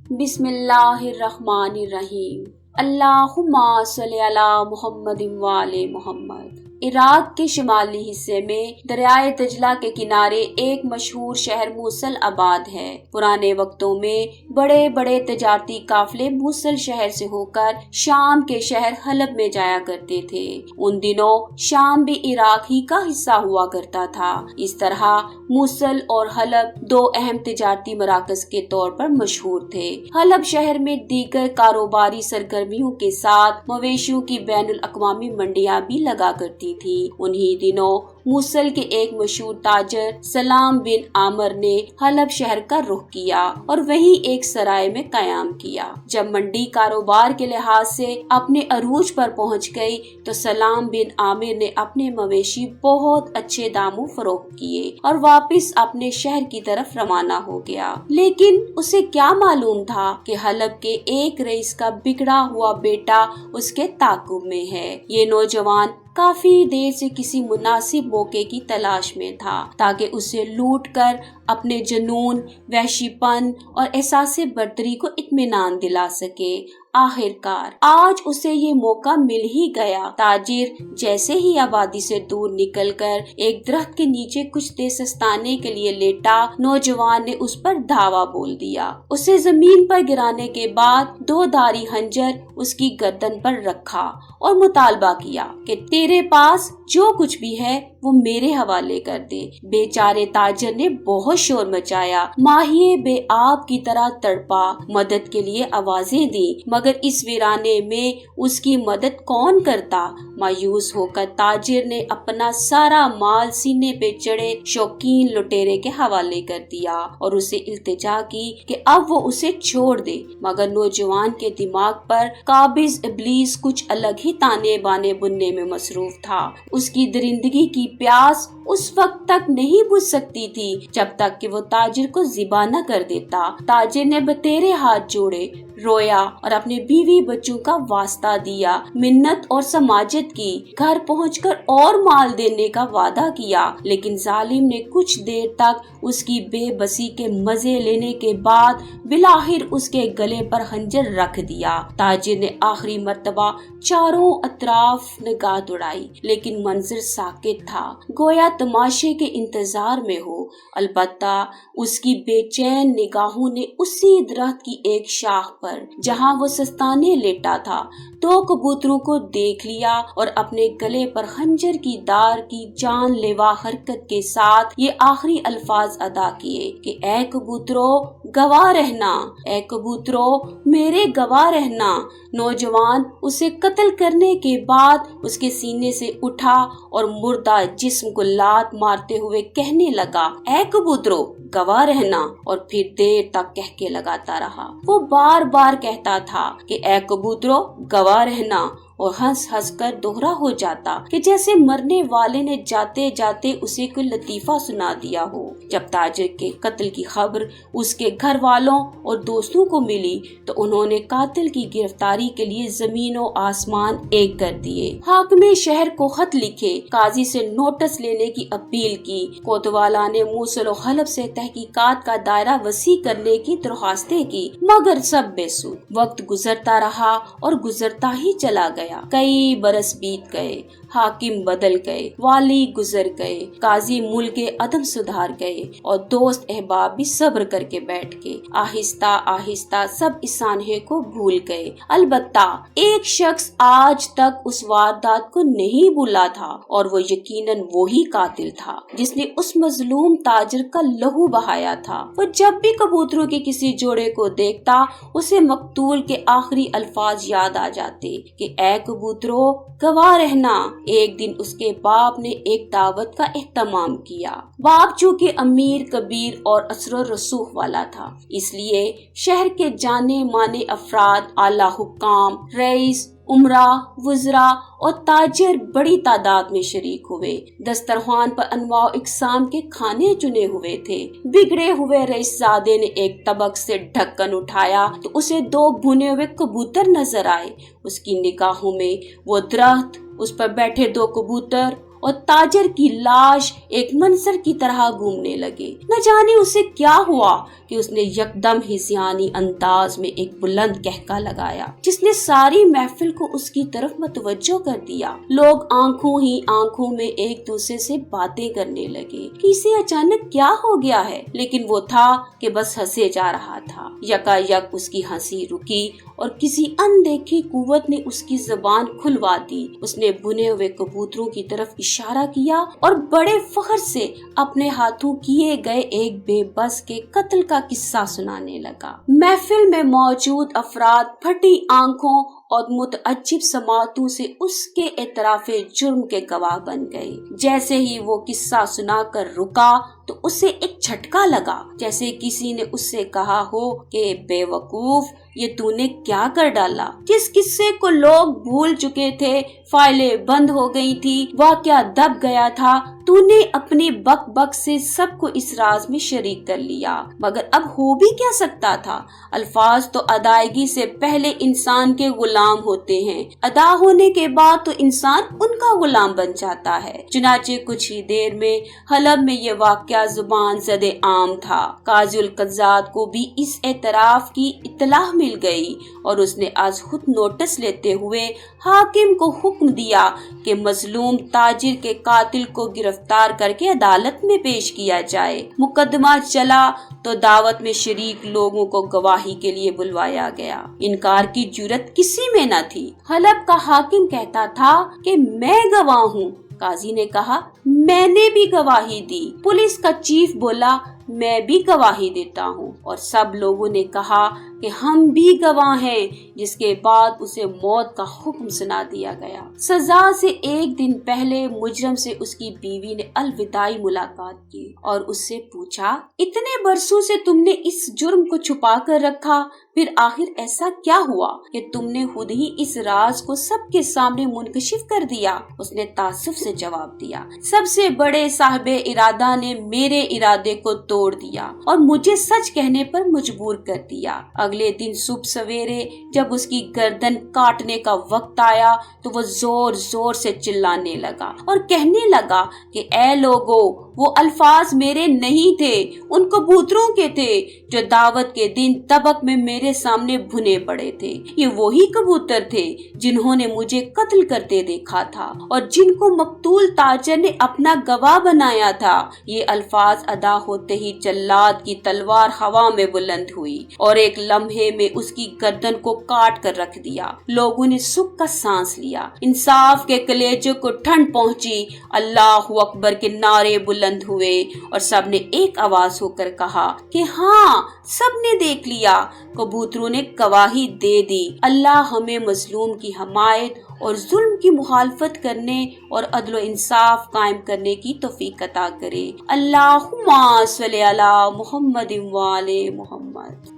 बिस्मिल्लाहिर्रहमानिर्रहीम। अल्लाहुम्मा सल्ली अला मुहम्मद व आले मुहम्मद। इराक के शिमाली हिस्से में दरियाए दजला के किनारे एक मशहूर शहर मूसल आबाद है। पुराने वक्तों में बड़े बड़े तजारती काफले मूसल शहर से होकर शाम के शहर हलब में जाया करते थे। उन दिनों शाम भी इराक ही का हिस्सा हुआ करता था। इस तरह मूसल और हलब दो अहम तजारती मराकज के तौर पर मशहूर थे। हलब शहर में दीगर कारोबारी सरगर्मियों के साथ मवेशियों की बैनुल अक़वामी मंडियां भी लगा करती थी। उन्हीं दिनों मूसल के एक मशहूर ताजर सलाम बिन आमर ने हलब शहर का रुख किया और वहीं एक सराय में कयाम किया। जब मंडी कारोबार के लिहाज से अपने अरूज पर पहुंच गई तो सलाम बिन आमिर ने अपने मवेशी बहुत अच्छे दामों फरोख्त किए और वापस अपने शहर की तरफ रवाना हो गया। लेकिन उसे क्या मालूम था कि हलब के एक रईस का बिगड़ा हुआ बेटा उसके ताकुब में है। ये नौजवान काफी देर से किसी मुनासिब मौके की तलाश में था ताकि उसे लूट कर अपने जुनून, वहशीपन और एहसास बर्दरी को इत्मीनान दिला सके। आखिरकार आज उसे ये मौका मिल ही गया। ताजिर जैसे ही आबादी से दूर निकलकर एक दरख्त के नीचे कुछ देर सस्ताने के लिए लेटा, नौजवान ने उस पर धावा बोल दिया। उसे जमीन पर गिराने के बाद दो धारी खंजर उसकी गर्दन पर रखा और मुतालबा किया कि तेरे पास जो कुछ भी है वो मेरे हवाले कर दे। बेचारे ताजर ने बहुत शोर मचाया, माहिए बेआब की तरह तड़पा, मदद के लिए आवाजें दी, मगर इस वीराने में उसकी मदद कौन करता। मायूस होकर ताजिर ने अपना सारा माल सीने पे चढ़े शौकीन लुटेरे के हवाले कर दिया और उसे इल्तिजा की कि अब वो उसे छोड़ दे। मगर नौजवान के दिमाग पर काबिज इब्लीस कुछ अलग ही ताने बाने बुनने में मसरूफ था। उसकी दरिंदगी की प्यास उस वक्त तक नहीं बुझ सकती थी जब तक कि वो ताजिर को ज़िबा न कर देता। ताजिर ने बतेरे हाथ जोड़े, रोया और अपने बीवी बच्चों का वास्ता दिया, मिन्नत और समाजत की, घर पहुंचकर और माल देने का वादा किया। लेकिन जालिम ने कुछ देर तक उसकी बेबसी के मजे लेने के बाद बिलाखिर उसके गले पर खंजर रख दिया। ताजिर ने आखिरी मर्तबा चारों अतराफ निगाह दौड़ाई, लेकिन मंजर साकित था, गोया तमाशे के इंतजार में हो। अलबत्ता उसकी बेचैन निगाहों ने उसी दरख्त की एक शाख पर, जहां वो सस्ताने लेटा था, दो कबूतरों को देख लिया और अपने गले पर खंजर की दार की जानलेवा हरकत के साथ ये आखिरी अल्फाज अदा किए कि ऐ कबूतरों गवाह रहना, ऐ कबूतरों मेरे गवाह रहना। नौजवान उसे कत्ल करने के बाद उसके सीने से उठा और मुर्दा जिस्म को लात मारते हुए कहने लगा, ऐ कबूतरों गवाह रहना, और फिर देर तक कह के लगाता रहा। वो बार बार कहता था कि ऐ कबूतरों गवाह रहना, और हंस हंस कर दोहरा हो जाता कि जैसे मरने वाले ने जाते जाते उसे कोई लतीफा सुना दिया हो। जब ताजिर के कत्ल की खबर उसके घर वालों और दोस्तों को मिली तो उन्होंने कातिल की गिरफ्तारी के लिए जमीन और आसमान एक कर दिए। हाकिम शहर को खत लिखे, काजी से नोटिस लेने की अपील की। कोतवाला ने मूसल और हलब से तहकीकात का दायरा वसी करने की दरख्वास्तें की, मगर सब बेसुध। वक्त गुजरता रहा और गुजरता ही चला गया। कई बरस बीत गए, हाकिम बदल गए, वाली गुजर गए, काजी मुल्क के अदम सुधार गए और दोस्त अहबाब भी सब्र करके बैठ गए। आहिस्ता आहिस्ता सब इस सानहे को भूल गए। अलबत्ता एक शख्स आज तक उस वारदात को नहीं भूला था और वो यकीनन वही कातिल था जिसने उस मजलूम ताजिर का लहू बहाया था। वो जब भी कबूतरों के किसी जोड़े को देखता उसे मकतूल के आखिरी अल्फाज याद आ जाते कि ऐ कबूतरों गवाह रहना। एक दिन उसके बाप ने एक दावत का एहतमाम किया। बाप चूँकि अमीर कबीर और असर रसूख वाला था, इसलिए शहर के जाने माने अफराद, आला हुक्काम, रईस, उमरा, वुज़रा और ताजिर बड़ी तादाद में शरीक हुए। दस्तरखान पर अनवाउ इकसाम के खाने चुने हुए थे। बिगड़े हुए रईसजादे ने एक तबक से ढक्कन उठाया तो उसे दो भुने हुए कबूतर नजर आए। उसकी निगाहों में वो दरख्त, उस पर बैठे दो कबूतर और ताजर की लाश एक मंजर की तरह घूमने लगे। न जाने उसे क्या हुआ कि उसने यकदम हिज़यानी अंदाज में एक बुलंद कहका लगाया जिसने सारी महफिल को उसकी तरफ मतवज्जो कर दिया। लोग आंखों ही आंखों में एक दूसरे से बातें करने लगे कि इसे अचानक क्या हो गया है, लेकिन वो था कि बस हंसे जा रहा था। यकायक उसकी हंसी रुकी और किसी अनदेखी कुव्वत ने उसकी ज़बान खुलवा दी। उसने बुने हुए कबूतरों की तरफ इशारा किया और बड़े फख्र से अपने हाथों किए गए एक बेबस के कत्ल का किस्सा सुनाने लगा। महफिल में मौजूद अफराद फटी आंखों और मुतअज्जिब समातों से उसके एतराफे जुर्म के गवाह बन गए। जैसे ही वो किस्सा सुनाकर रुका तो उसे एक झटका लगा, जैसे किसी ने उससे कहा हो कि बेवकूफ, ये तूने क्या कर डाला। जिस किस्से को लोग भूल चुके थे, फाइलें बंद हो गई थी, वाक़या दब गया था, तूने अपनी बक बक से सबको इस राज में शरीक कर लिया। मगर अब हो भी क्या सकता था। अल्फाज तो अदायगी से पहले इंसान के गुलाम होते हैं, अदा होने के बाद तो इंसान उनका गुलाम बन जाता है। चुनाचे कुछ ही देर में हलब में ये वाक़या जुबान ज़दे आम था। काज़ुल कज़्ज़ात को भी इस एतराफ की इत्तलाह मिल गई और उसने आज खुद नोटिस लेते हुए हाकिम को हुक्म दिया कि मजलूम ताजिर के कातिल को गिरफ्तार करके अदालत में पेश किया जाए। मुकदमा चला तो दावत में शरीक लोगों को गवाही के लिए बुलवाया गया। इनकार की जुर्रत किसी में न थी। हलब का हाकिम कहता था कि मैं गवाह हूँ। काजी ने कहा, मैंने भी गवाही दी। पुलिस का चीफ बोला, मैं भी गवाही देता हूँ। और सब लोगों ने कहा कि हम भी गवाह हैं। जिसके बाद उसे मौत का हुक्म सुना दिया गया। सजा से एक दिन पहले मुजरम से उसकी बीवी ने अलविदाई मुलाकात की और उससे पूछा, इतने बरसों से तुमने इस जुर्म को छुपा कर रखा, फिर आखिर ऐसा क्या हुआ कि तुमने खुद ही इस राज को सबके सामने मुनकशिफ कर दिया। उसने तासुफ से जवाब दिया, सबसे बड़े साहिबे इरादा ने मेरे इरादे को तोड़ दिया और मुझे सच कहने पर मजबूर कर दिया। अगले दिन सुबह सवेरे जब उसकी गर्दन काटने का वक्त आया तो वो जोर जोर से चिल्लाने लगा और कहने लगा कि ऐ लोगो, वो अल्फाज मेरे नहीं थे, उन कबूतरों के थे जो दावत के दिन तबक में मेरे सामने भुने पड़े थे। ये वही कबूतर थे जिन्होंने मुझे कत्ल करते देखा था और जिनको मकतूल ताजर ने अपना गवाह बनाया था। ये अल्फाज अदा होते ही जल्लाद की तलवार हवा में बुलंद हुई और एक लम्हे में उसकी गर्दन को काट कर रख दिया। लोगों ने सुख का सांस लिया। इंसाफ के कलेजों को ठंड पहुंची। अल्लाहु अकबर के नारे बुलंद हुए और सबने एक आवाज होकर कहा कि हाँ, सबने देख लिया, कबूतरों ने गवाही दे दी। अल्लाह हमें मजलूम की हमायत और जुल्म की मुखालफत करने और अदल इंसाफ कायम करने की तौफीक अता करे। अल्लाहुम्मा सल्ली अला मुहम्मद व आले मुहम्मद।